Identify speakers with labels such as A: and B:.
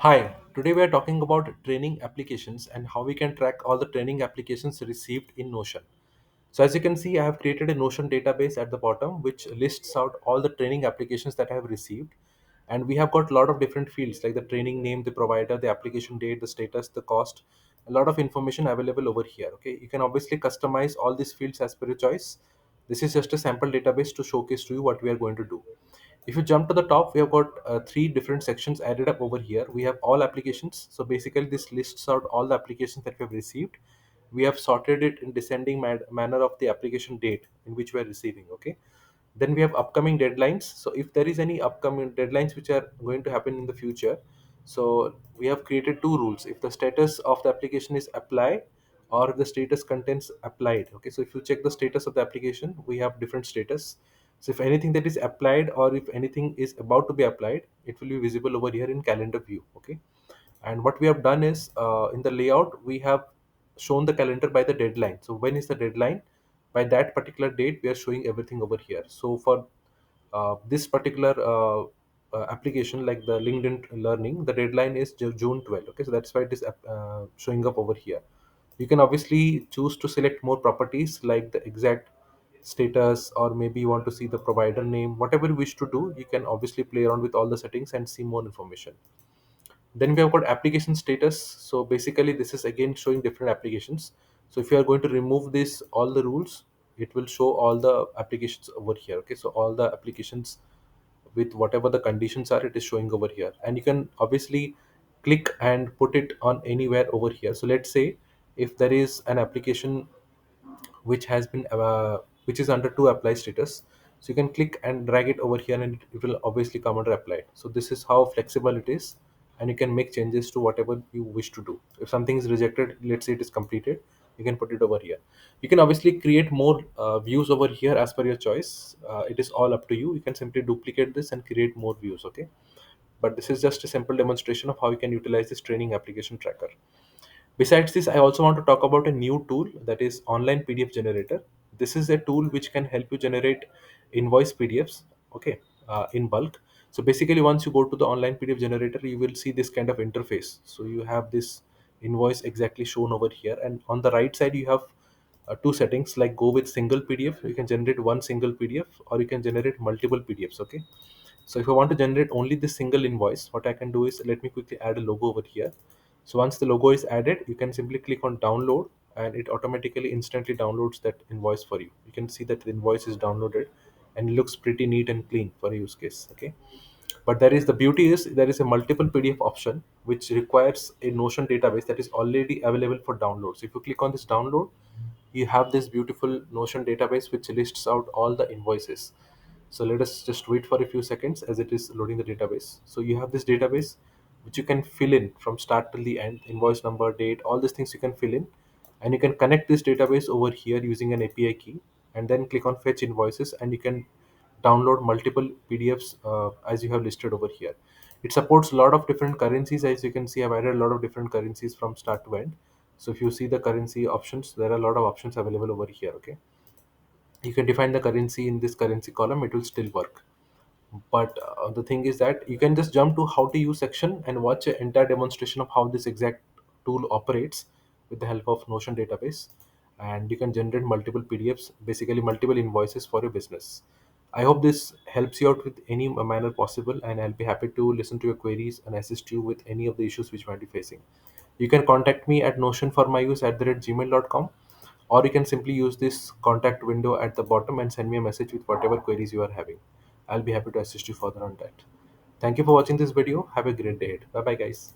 A: Hi, today we are talking about training applications and how we can track all the training applications received in Notion. So as you can see, I have created a Notion database at the bottom which lists out all the training applications that I have received. And we have got a lot of different fields like the training name, the provider, the application date, the status, the cost, a lot of information available over here. Okay, you can obviously customize all these fields as per your choice. This is just a sample database to showcase to you what we are going to do. If you jump to the top, we have got three different sections added up over here. We have all applications. So basically this lists out all the applications that we have received. We have sorted it in descending manner of the application date in which we are receiving. Okay, then we have upcoming deadlines. So if there is any upcoming deadlines which are going to happen in the future, so we have created two rules. If the status of the application is apply, or the status contains applied. Okay, so if you check the status of the application, we have different status. So if anything that is applied or if anything is about to be applied, it will be visible over here in calendar view. Okay, and what we have done is, in the layout we have shown the calendar by the deadline. So when is the deadline, by that particular date we are showing everything over here. So for this particular application like the LinkedIn learning, the deadline is June 12. Okay, so that's why it is showing up over here. You can obviously choose to select more properties like the exact status, or maybe you want to see the provider name. Whatever you wish to do, you can obviously play around with all the settings and see more information. Then we have got application status. So basically this is again showing different applications. So if you are going to remove this all the rules, it will show all the applications over here. Okay, so all the applications with whatever the conditions are, it is showing over here, and you can obviously click and put it on anywhere over here. So let's say if there is an application which has been which is under to apply status, so you can click and drag it over here and it will obviously come under applied. So this is how flexible it is, and you can make changes to whatever you wish to do. If something is rejected, let's say it is completed, you can put it over here. You can obviously create more views over here as per your choice. It is all up to you. You can simply duplicate this and create more views. Okay, but this is just a simple demonstration of how you can utilize this training application tracker. Besides this, I also want to talk about a new tool, that is Online PDF Generator. This is a tool which can help you generate invoice PDFs, okay, in bulk. So basically, once you go to the Online PDF Generator, you will see this kind of interface. So you have this invoice exactly shown over here, and on the right side, you have two settings like go with single PDF. You can generate one single PDF, or you can generate multiple PDFs. Okay, so if I want to generate only this single invoice, what I can do is, let me quickly add a logo over here. So once the logo is added, you can simply click on download, and it automatically instantly downloads that invoice for you. You can see that the invoice is downloaded and it looks pretty neat and clean for a use case. Okay. But there is the beauty is there is a multiple PDF option which requires a Notion database that is already available for download. So if you click on this download, you have this beautiful Notion database which lists out all the invoices. So let us just wait for a few seconds as it is loading the database. So you have this database which you can fill in from start till the end, invoice number, date, all these things you can fill in, and you can connect this database over here using an API key, and then click on fetch invoices, and you can download multiple PDFs as you have listed over here. It supports a lot of different currencies. As you can see, I've added a lot of different currencies from start to end. So if you see the currency options, there are a lot of options available over here. Okay, you can define the currency in this currency column, it will still work. But the thing is that you can just jump to how to use section and watch an entire demonstration of how this exact tool operates with the help of Notion database. And you can generate multiple PDFs, basically multiple invoices for your business. I hope this helps you out with any manner possible, and I'll be happy to listen to your queries and assist you with any of the issues which you might be facing. You can contact me at notionformyuse@gmail.com, or you can simply use this contact window at the bottom and send me a message with whatever queries you are having. I'll be happy to assist you further on that. Thank you for watching this video. Have a great day. Bye bye, guys.